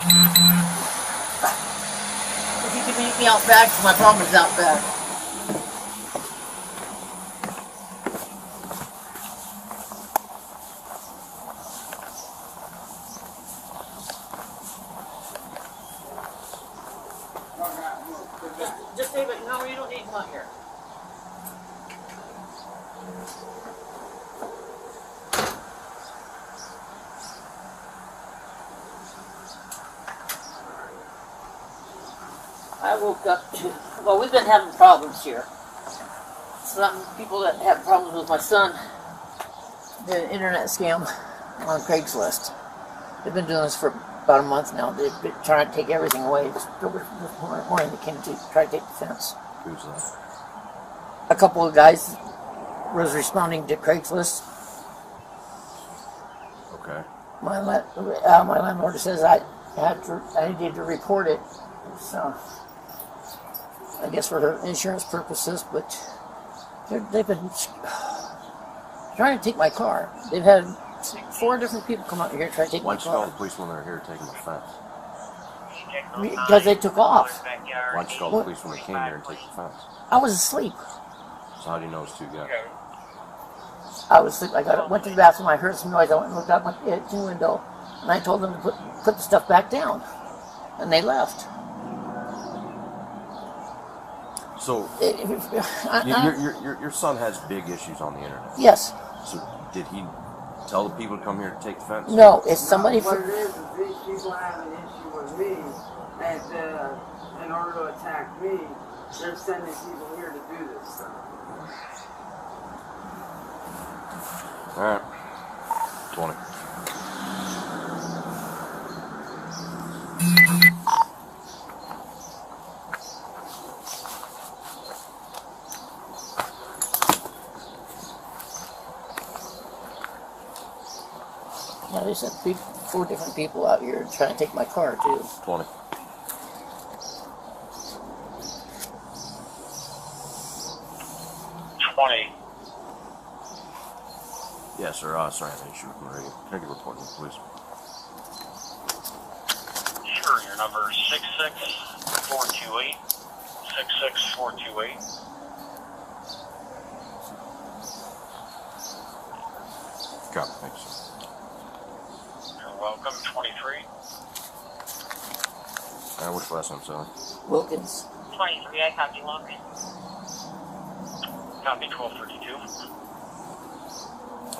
If you could meet me out back, my problem is out back. Just leave it. No, you don't need to come out here. I woke up to, well, we've been having problems here. Some people that have problems with my son did an internet scam on Craigslist. They've been doing this for about a month now. They've been trying to take everything away. This morning they came to try to take the fence. Who's that? A couple of guys was responding to Craigslist. Okay. My landlord says I needed to report it. So I guess for her insurance purposes, but they've been trying to take my car. They've had 4 different people come out here and try to take my car. Why'd you call the police when they were here taking the fence? Because they took off. Why'd you call the police when they came here and take the fence? I was asleep. So how do you know it's 2 guys? I was asleep. Went to the bathroom. I heard some noise. I went and looked out my kitchen window, and I told them to put the stuff back down, and they left. So your son has big issues on the internet. Yes. So did he tell the people to come here to take the fence? No, it's somebody. What it is these people have an issue with me, and in order to attack me, they're sending people here to do this stuff. All right. 20. Yeah, they sent 4 different people out here trying to take my car too. 20. Yes, sir. Sorry, I had an issue with my radio. Can I get a report, please? Sure, your number is 66428. 66428. Copy, thanks. You're welcome. 23. What's the last name, Sally? Wilkins. 23, I copy Wilkins. Copy 1232.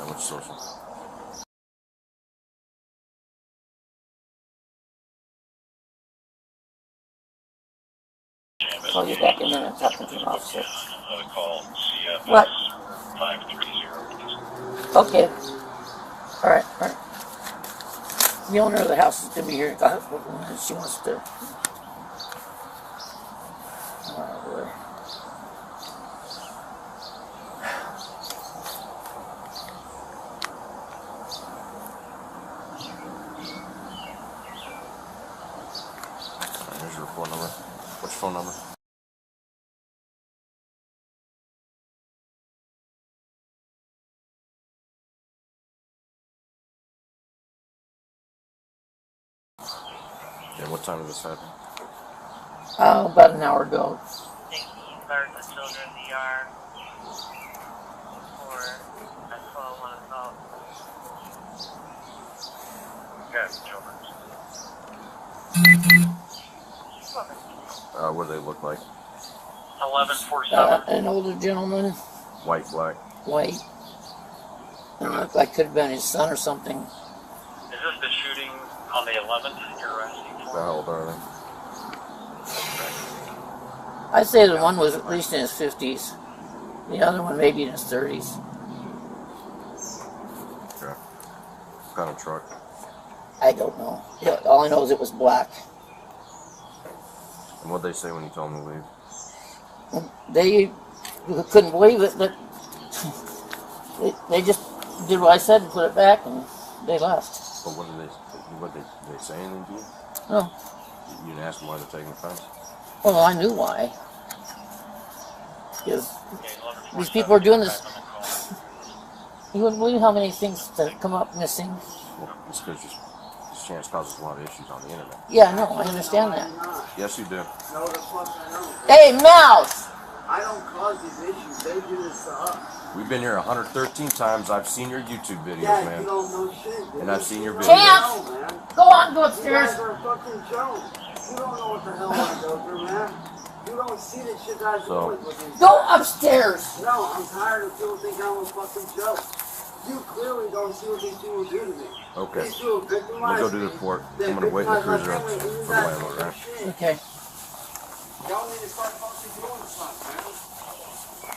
What's social? I'll get back in there and talk to the officer. Call CFS What? 530. Okay. All right. The owner of the house is going to be here. She wants to. Here's your phone number. What's your phone number? And what time did this happen? About an hour ago. Thank you, Guard the Children DR for at 12:01 assault. Yes, children. What do they look like? 1147. An older gentleman, White, black. white. It looked like could have been his son or something. Is this the shooting on the 11th you're asking for? How old are they? I'd say the one was at least in his 50s. The other one maybe in his 30s. Okay. What kind of truck? I don't know. Yeah, all I know is it was black. And what'd they say when you told them to leave? They couldn't believe it, but they just did what I said and put it back, and they left. But what did they say anything to you? No. You didn't ask them why they're taking the fence? Well, I knew why. Because these people are doing this. You wouldn't believe how many things that come up missing. Well, it's because just chance causes a lot of issues on the internet. Yeah, no, I understand that. Not. Yes, you do. No, the fuck I don't. Hey, Mouse! I don't cause these issues. They do this to us. We've been here 113 times. I've seen your YouTube videos, Yeah, you man. don't know shit, dude. And I've seen your You videos. Chance! don't know, man. Go on, go You upstairs. guys are a fucking joke. You don't know what the hell I go through, man. You don't see the shit that I So- do with these Go guys. upstairs. No, I'm tired of people thinking I'm a fucking joke. You clearly don't see what these people do to me. Okay. These people victimize I'm gonna go do the me. report. They I'm gonna wait in the victimize my cruiser family, and you for the guys landlord, do right? shit. Okay. Y'all need to start fucking doing something, man.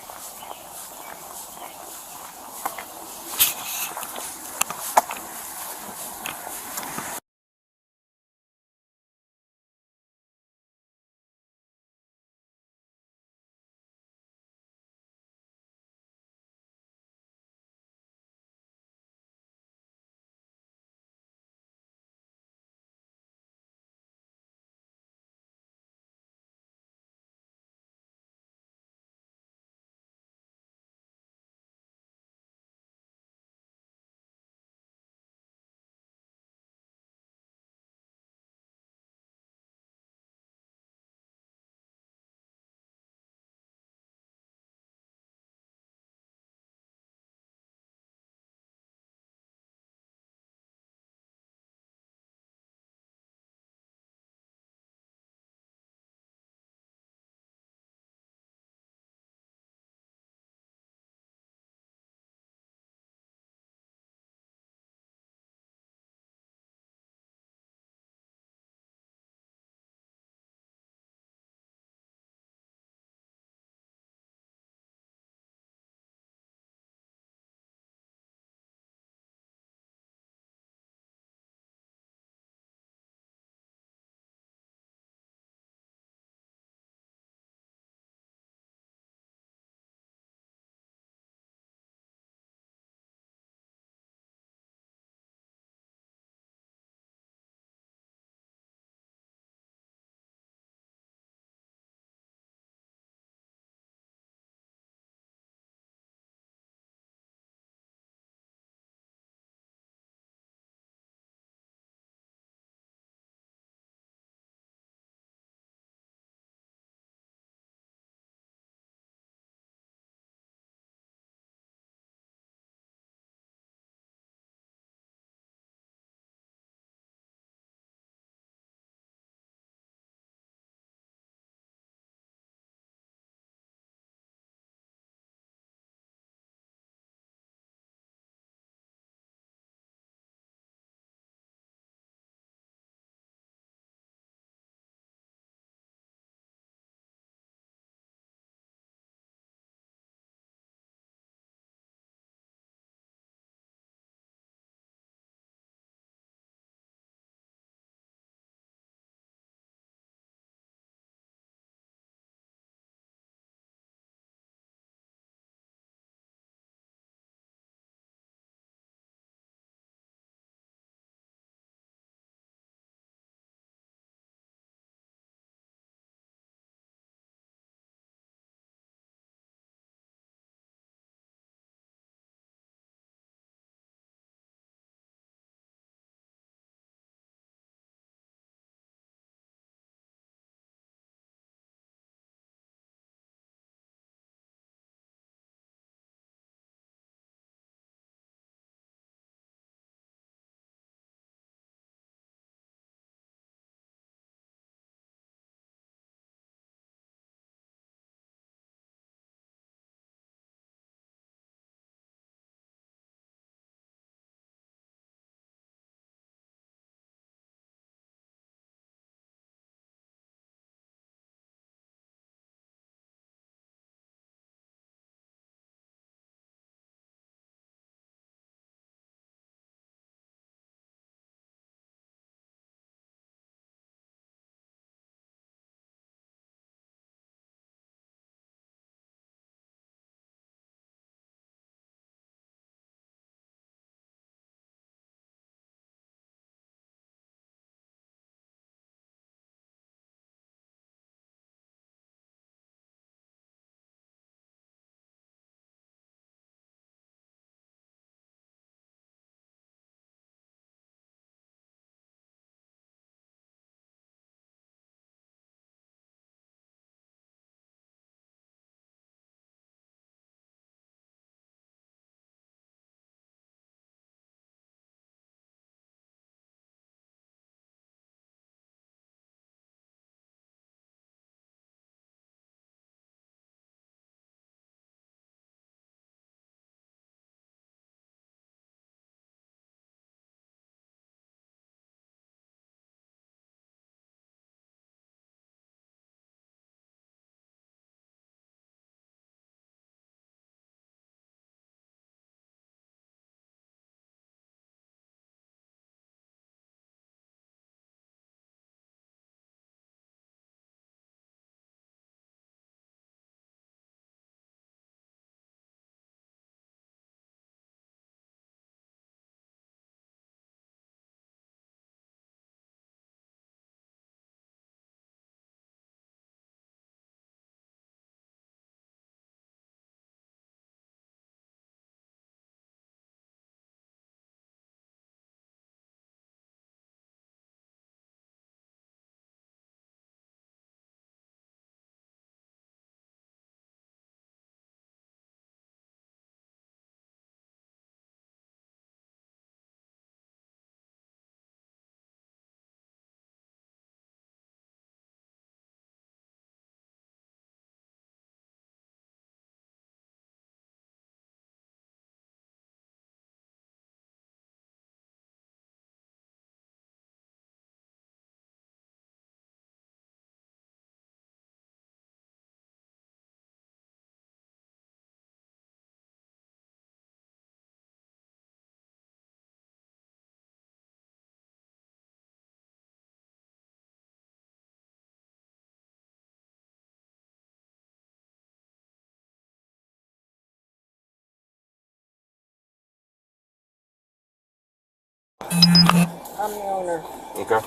I'm the owner. Okay.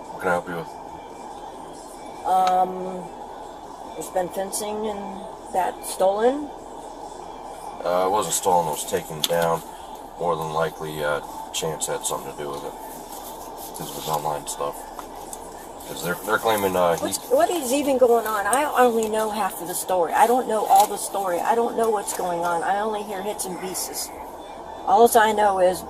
What can I help you with? There's been fencing and that stolen. It wasn't stolen, it was taken down. More than likely, Chance had something to do with it. Because of his online stuff. Because they're claiming, What is even going on? I only know half of the story. I don't know all the story. I don't know what's going on. I only hear hits and pieces. All I know is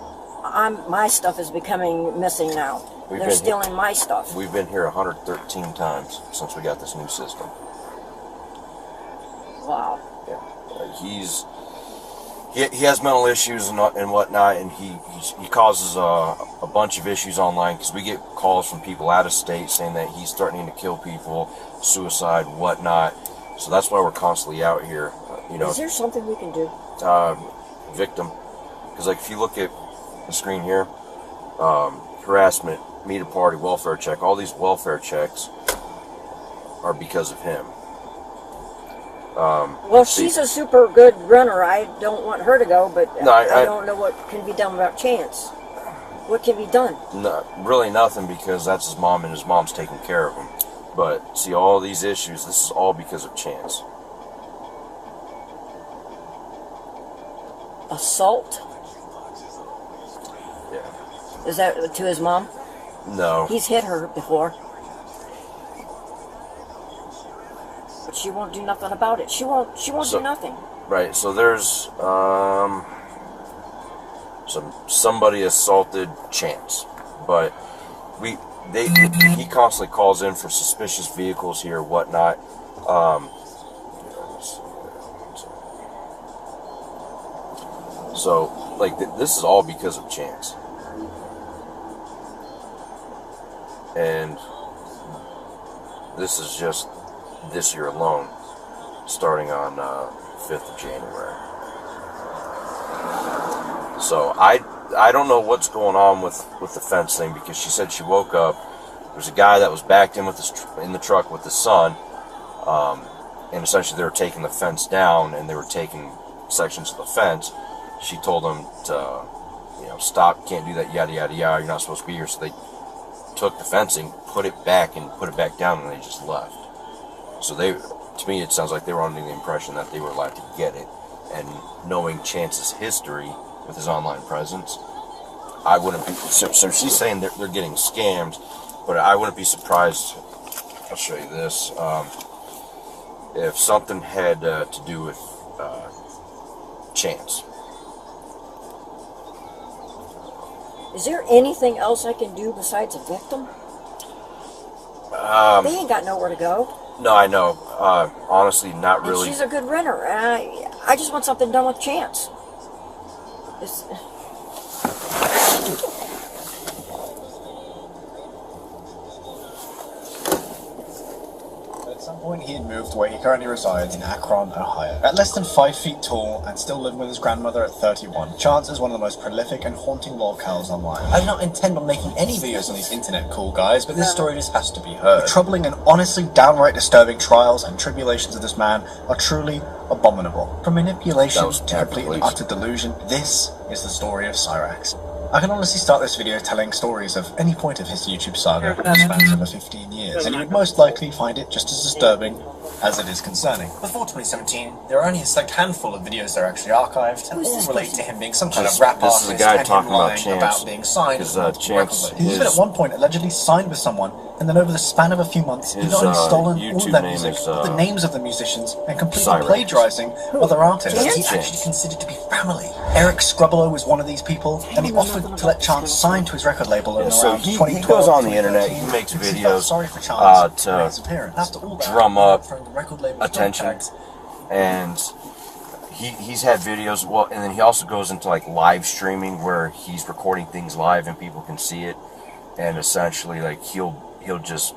my stuff is becoming missing now. They're stealing my stuff. We've been here 113 times since we got this new system. Wow. Yeah. He has mental issues and whatnot, and he causes a bunch of issues online because we get calls from people out of state saying that he's threatening to kill people, suicide, whatnot. So that's why we're constantly out here. Is there something we can do? Victim, because like if you look at the screen here, harassment, meet a party, welfare check, all these welfare checks are because of him. Well, she's a super good runner. I don't want her to go, but no, I don't know what can be done about Chance. What can be done? No, really nothing, because that's his mom, and his mom's taking care of him. But see, all these issues, this is all because of Chance. Assault? Yeah. Is that to his mom? No. He's hit her before. But she won't do nothing about it. She won't do nothing. Right, so there's somebody assaulted Chance, but he constantly calls in for suspicious vehicles here, whatnot. So like this is all because of Chance, and this is just this year alone, starting on 5th of January. So I don't know what's going on with the fence thing, because she said she woke up, there's a guy that was backed in in the truck with his son, and essentially they were taking the fence down, and they were taking sections of the fence. She told them to, stop, can't do that, yada yada yada, you're not supposed to be here. So they took the fencing, put it back down, and they just left. So to me, it sounds like they were under the impression that they were allowed to get it. And knowing Chance's history with his online presence, I wouldn't be. So she's saying they're getting scammed, but I wouldn't be surprised. I'll show you this. If something had to do with Chance. Is there anything else I can do besides a victim? They ain't got nowhere to go. No, I know. Honestly, not really. And she's a good runner. I just want something done with Chance. At some point he had moved where he currently resides in Akron, Ohio. At less than 5 feet tall and still living with his grandmother at 31, Chance is one of the most prolific and haunting lolcows online. I do not intend on making any videos on these internet cool guys, but this story just has to be heard. The troubling and honestly downright disturbing trials and tribulations of this man are truly abominable. From manipulation to complete and utter delusion, this is the story of Cyraxx. I can honestly start this video telling stories of any point of his YouTube saga, which spans over 15 years, and you would most likely find it just as disturbing as it is concerning. Before 2017, there were only a select handful of videos that are actually archived, and all relate to him being some kind of rap artist and him lying about being signed with multiple record labels. He even at one point allegedly signed with someone, and then over the span of a few months, he not only stolen all of their music, but the names of the musicians, and completely plagiarizing other artists he actually considered to be family. Eric Scrubolo was one of these people, and he offered to let Chance sign to his record label in around 2012. He goes on the internet, he makes videos to drum up attention, and he's had videos, and then he also goes into like live streaming where he's recording things live and people can see it, and essentially like he'll just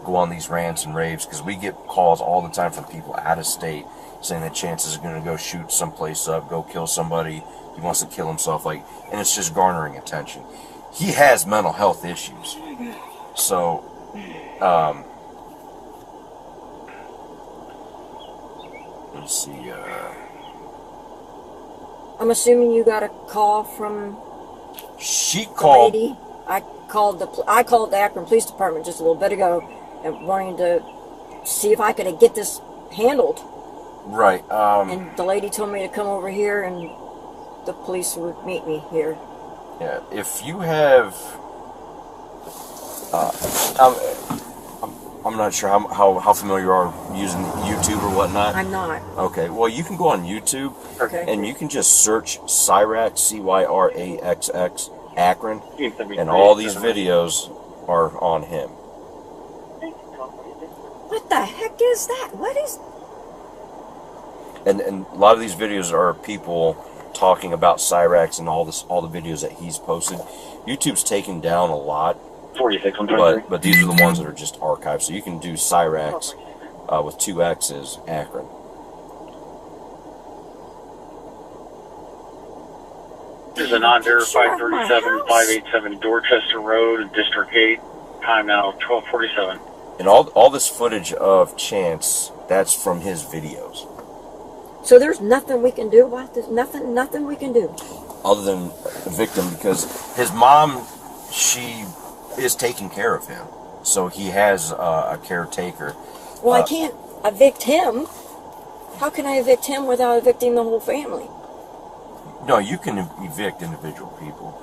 go on these rants and raves, because we get calls all the time from people out of state saying that Chance is going to go shoot someplace up, go kill somebody, he wants to kill himself, like, and it's just garnering attention. He has mental health issues, so let's see. I'm assuming you got a call from She The called. lady, I called the Akron Police Department just a little bit ago, and wanting to see if I could get this handled. Right. And the lady told me to come over here, and the police would meet me here. Yeah. If you have, I'm not sure how familiar you are using YouTube or whatnot. I'm not. Okay. Well, you can go on YouTube. Okay. And you can just search Cyraxx, Cyraxx, Akron, and all these videos are on him. What the heck is that? What is? And a lot of these videos are people talking about Cyraxx and all the videos that he's posted. YouTube's taken down a lot, 46, but these are the ones that are just archived. So you can do Cyraxx with 2 X's, Akron. There's a non-verified 37587 Dorchester Road, District 8. Time now 12:47. And all this footage of Chance, that's from his videos. So there's nothing we can do about this. Nothing we can do. Other than the victim, because his mom, she is taking care of him. So he has a caretaker. Well, I can't evict him. How can I evict him without evicting the whole family? No, you can evict individual people.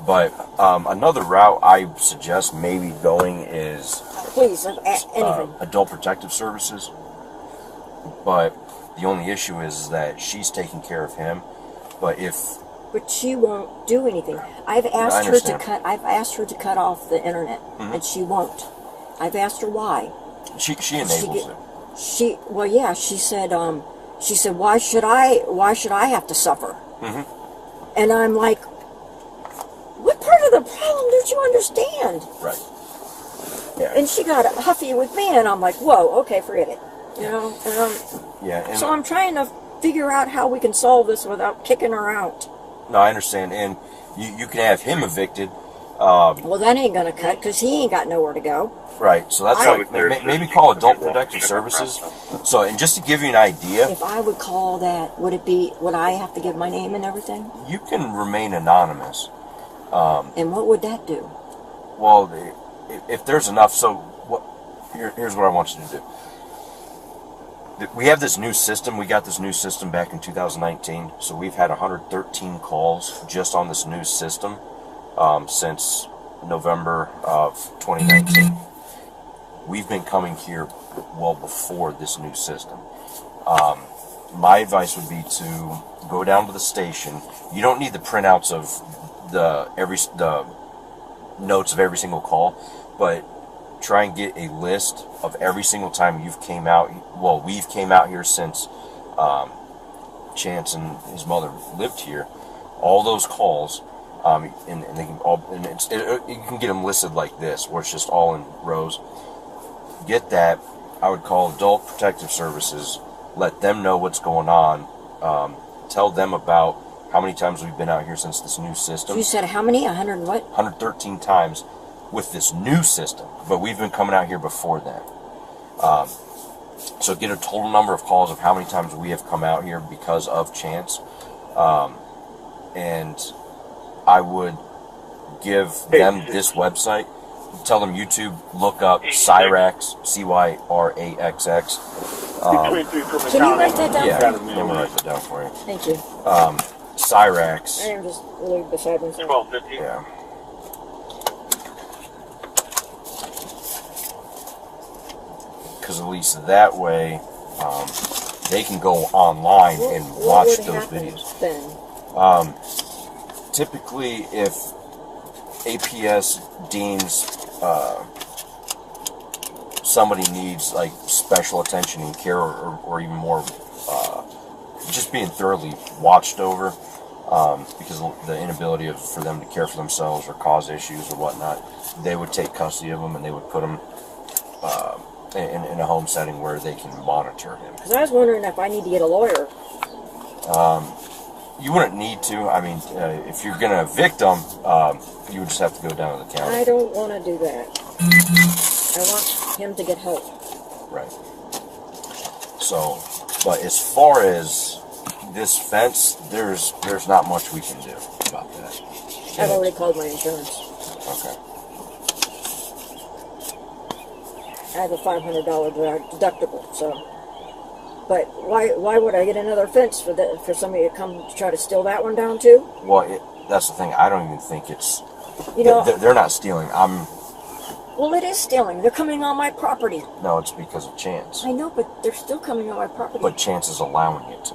But another route I suggest maybe going is Please, anything. Adult Protective Services. But the only issue is that she's taking care of him. But she won't do anything. I've asked her to understand. I've asked her to cut off the internet, and she won't. I've asked her why. she enables it. She said why should I have to suffer? And I'm like, what part of the problem don't you understand? Right. Yeah. And she got huffy with me, and I'm like, whoa, okay, forget it. You know. Yeah. So I'm trying to figure out how we can solve this without kicking her out. No, I understand. And you can have him evicted. Well, that ain't gonna cut because he ain't got nowhere to go. Right. So that's like maybe call Adult Protective Services. So, and just to give you an idea, If I would call that, would I have to give my name and everything? you can remain anonymous. And what would that do? Well, if there's enough, here's what I want you to do. We have this new system. We got this new system back in 2019. So we've had 113 calls just on this new system since November of 2019. We've been coming here well before this new system. My advice would be to go down to the station. You don't need the printouts of the notes of every single call, but try and get a list of every single time you've came out. Well, we've came out here since Chance and his mother lived here. All those calls, and they can all, and you can get them listed like this, where it's just all in rows. Get that. I would call Adult Protective Services. Let them know what's going on. Tell them about how many times we've been out here since this new system. You said how many? 100 what? 113 times with this new system, but we've been coming out here before that. So get a total number of calls of how many times we have come out here because of Chance. And I would give them this website. Tell them YouTube, look up Cyraxx, Cyraxx. Can you write that down? Yeah, for let me? me write that down for you. Thank you. Cyraxx. I am just really beside myself. 12:50. Yeah. Because at least that way, they can go online and watch What would those happen videos. then? Typically, if APS deems somebody needs like special attention and care, or even more, just being thoroughly watched over, because of the inability for them to care for themselves or cause issues or whatnot, they would take custody of them and they would put them in a home setting where they can monitor him. Because I was wondering if I need to get a lawyer. You wouldn't need to. I mean, if you're going to evict them, you would just have to go down to the county. I don't want to do that. I want him to get help. Right. So, but as far as this fence, there's not much we can do about that. I've already called my insurance. Okay. I have a $500 deductible, so. But why would I get another fence for somebody to come to try to steal that one down too? Well, that's the thing. I don't even think it's. You know, they're not stealing. Well, it is stealing. They're coming on my property. No, it's because of Chance. I know, but they're still coming on my property. But Chance is allowing it to.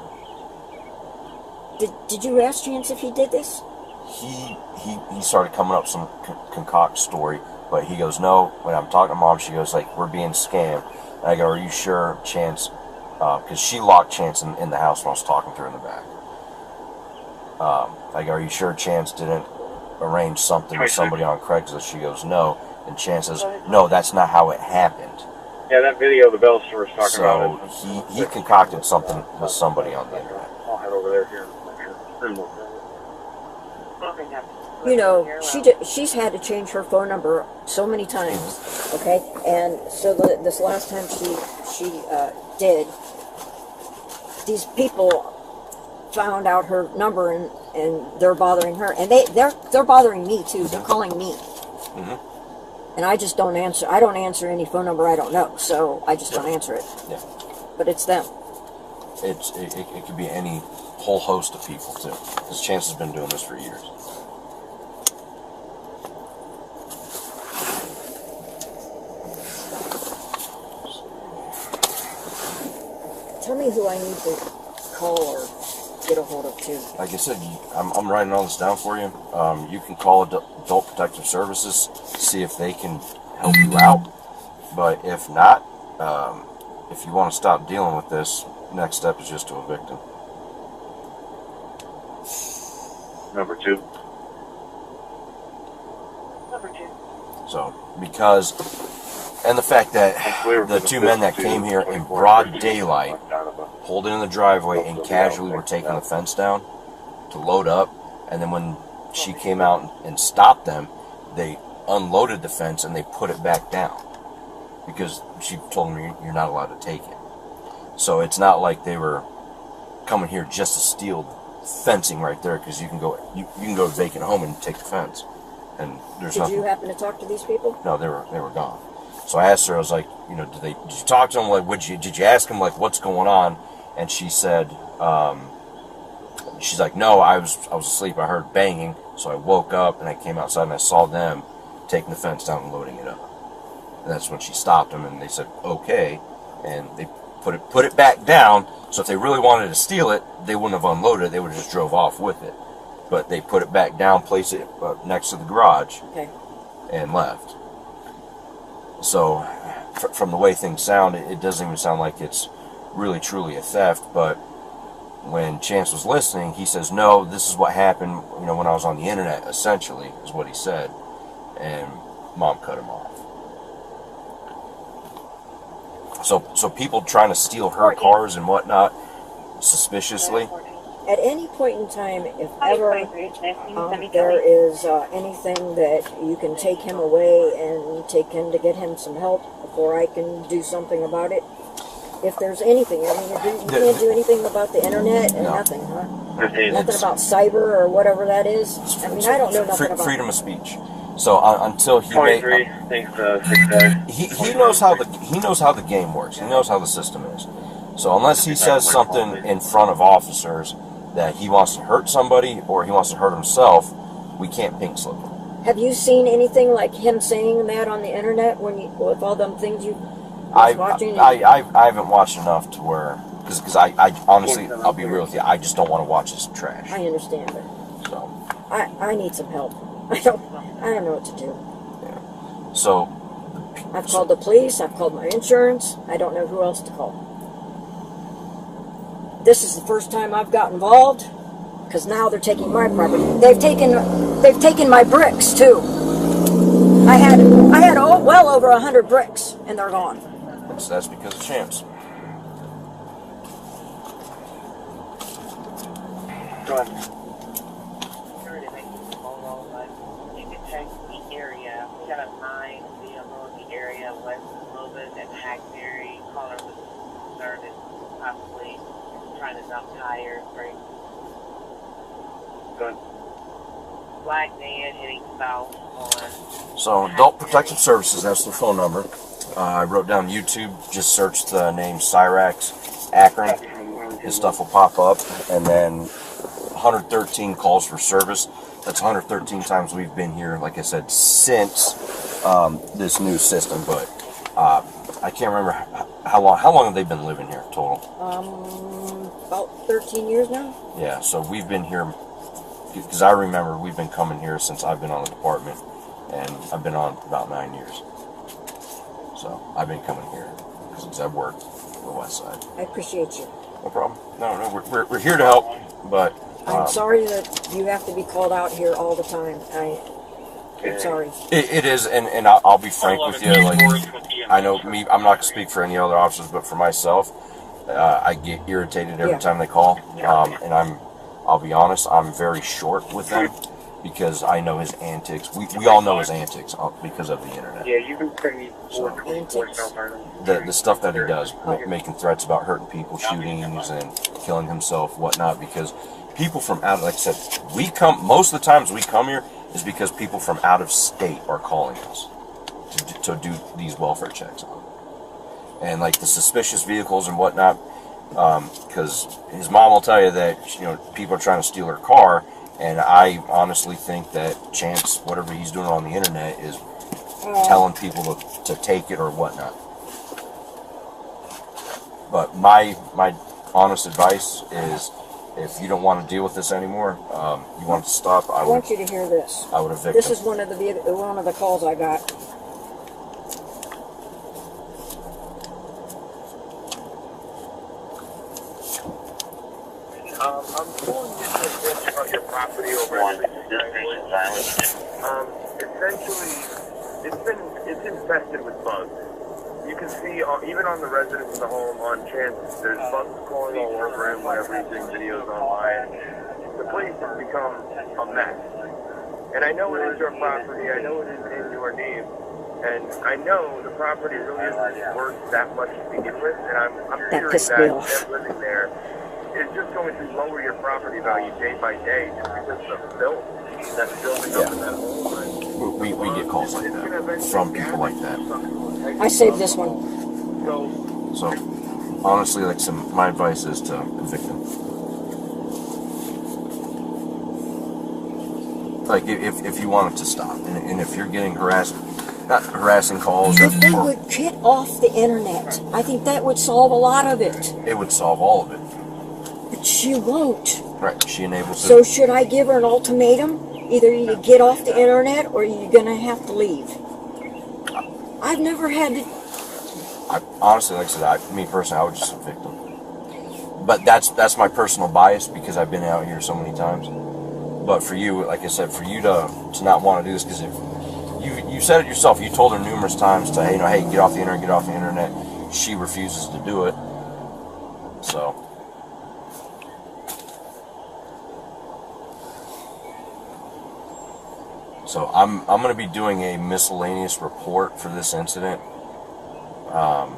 Did you ask Chance if he did this? He started coming up some concoct story, but he goes, no. When I'm talking to Mom, she goes like, we're being scammed. And I go, are you sure, Chance? Because she locked Chance in the house when I was talking to her in the back. I go, are you sure Chance didn't arrange something with somebody on Craigslist? She goes, no. And Chance says, no, that's not how it happened. Yeah, that video the Bell store was talking about. So he concocted something with somebody on the internet. I'll head over there here. You know, she's had to change her phone number so many times, okay? And so this last time she did, these people found out her number and they're bothering her, and they're bothering me too. They're calling me, and I just don't answer. I don't answer any phone number I don't know, so I just don't answer it. Yeah, but it's them. It could be any whole host of people too. Because Chance has been doing this for years. Tell me who I need to call or get a hold of too. Like I said, I'm writing all this down for you. You can call Adult Protective Services, see if they can help you out. But if not, if you want to stop dealing with this, next step is just to evict him. Number 2. So, because, and the fact that the two men that came here in broad daylight, pulled in the driveway and casually were taking the fence down to load up, and then when she came out and stopped them, they unloaded the fence and they put it back down because she told them you're not allowed to take it. So it's not like they were coming here just to steal fencing right there, because you can go to vacant home and take the fence, and there's nothing. Did you happen to talk to these people? No, they were gone. So I asked her, I was like, you know, did you talk to them? Like, did you ask them like what's going on? And she said, she's like, no, I was asleep. I heard banging, so I woke up and I came outside and I saw them taking the fence down and loading it up. And that's when she stopped them, and they said okay, and they put it back down. So if they really wanted to steal it, they wouldn't have unloaded it. They would have just drove off with it. But they put it back down, placed it next to the garage, and left. So from the way things sound, it doesn't even sound like it's really truly a theft. But when Chance was listening, he says, no, this is what happened, you know, when I was on the internet, essentially, is what he said. And Mom cut him off. So people trying to steal her cars and whatnot suspiciously. At any point in time, if ever there is anything that you can take him away and take him to get him some help before I can do something about it, if there's anything, I mean, you can't do anything about the internet and nothing, huh? Nothing about cyber or whatever that is. I mean, I don't know nothing about freedom of speech. So until he he knows how the game works. He knows how the system is. So unless he says something in front of officers that he wants to hurt somebody or he wants to hurt himself, we can't pink slip him. Have you seen anything like him saying that on the internet with all them things you watching? I haven't watched enough to where, because I honestly, I'll be real with you, I just don't want to watch this trash. I understand it. So I need some help. I don't know what to do. Yeah. So I've called the police. I've called my insurance. I don't know who else to call. This is the first time I've got involved, because now they're taking my property. They've taken my bricks too. I had well over 100 bricks, and they're gone. That's because of Chance. Go ahead. You can check the area. We got a 9 vehicle in the area west a little bit at Hackberry. Caller was concerned and possibly trying to dump tires, brakes. Go ahead. black van heading south on. So, Adult Protective Services, that's the phone number. I wrote down YouTube, just search the name Cyraxx, Akron. His stuff will pop up. And then 113 calls for service. That's 113 times we've been here, like I said, since this new system. But I can't remember how long have they been living here total? About 13 years now. Yeah, so we've been here, because I remember we've been coming here since I've been on the department, and I've been on about 9 years. So I've been coming here because I work on the west side. I appreciate you. No problem. No, we're here to help, but I'm sorry that you have to be called out here all the time. I'm sorry. It is, and I'll be frank with you. Like, I know me, I'm not gonna speak for any other officers, but for myself, I get irritated every time they call, and I'll be honest, I'm very short with them because I know his antics. We all know his antics because of the internet. Yeah, you can send me the stuff that he does, making threats about hurting people, shootings, and killing himself, whatnot. Because people from out, like I said, most of the times we come here is because people from out of state are calling us to do these welfare checks on. And like the suspicious vehicles and whatnot, because his mom will tell you that people are trying to steal her car, and I honestly think that Chance, whatever he's doing on the internet, is telling people to take it or whatnot. But my honest advice is, if you don't want to deal with this anymore, you want it to stop. I want you to hear this. I would evict This him. is one of the calls I got. I'm calling you to talk about your property over essentially, it's infested with bugs. You can see, even on the residents in the home, on Chance, there's bugs crawling all over it whenever he's doing videos online. The place has become a mess. And I know it is your property, I know it is in your name, and I know the property really isn't worth that much to begin with, and I'm fearing that them living there is just going to lower your property value day by day just because of the filth that's building up in that home. We get calls like that from people like that. I saved this one. So honestly, like my advice is to evict him. Like if you want it to stop, and if you're getting not harassing calls. If they would get off the internet, I think that would solve a lot of it. It would solve all of it. But she won't. Right, she enables it. So should I give her an ultimatum? Either you get off the internet or you're going to have to leave. I've never had to... Honestly, like I said, me personally, I would just evict them. But that's my personal bias because I've been out here so many times. But for you, like I said, for you to not want to do this, because if you said it yourself, you told her numerous times to, hey, get off the internet, get off the internet. She refuses to do it. So... So I'm going to be doing a miscellaneous report for this incident. I'm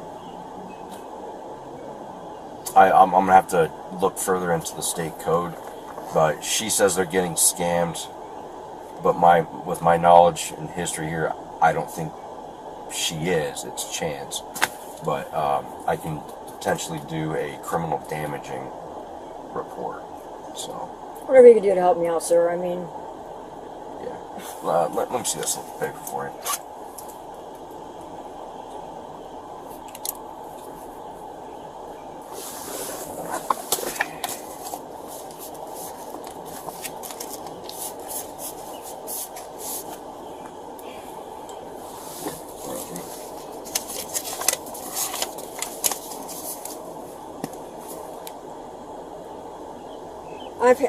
going to have to look further into the state code, but she says they're getting scammed. But with my knowledge and history here, I don't think she is. It's Chance. But I can potentially do a criminal damaging report. So whatever you can do to help me out, sir. I mean... let me see this little paper for you.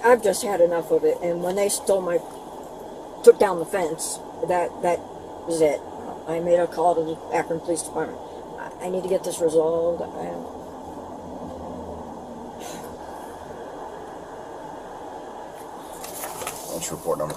I've just had enough of it, and when they took down the fence, that was it. I made a call to the Akron Police Department. I need to get this resolved. What's your report number?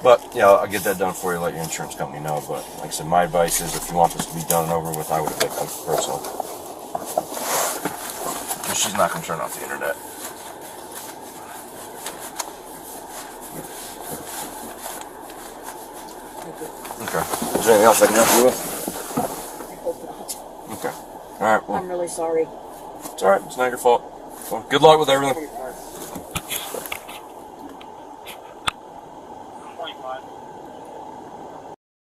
But, yeah, I'll get that done for you, let your insurance company know. But, like I said, my advice is if you want this to be done and over with, I would evict them personally. Because she's not going to turn off the internet. Okay. Is there anything else I can help you with? I hope not. Okay. Alright, well, I'm really sorry. it's alright. It's not your fault. Well, good luck with everything. 25.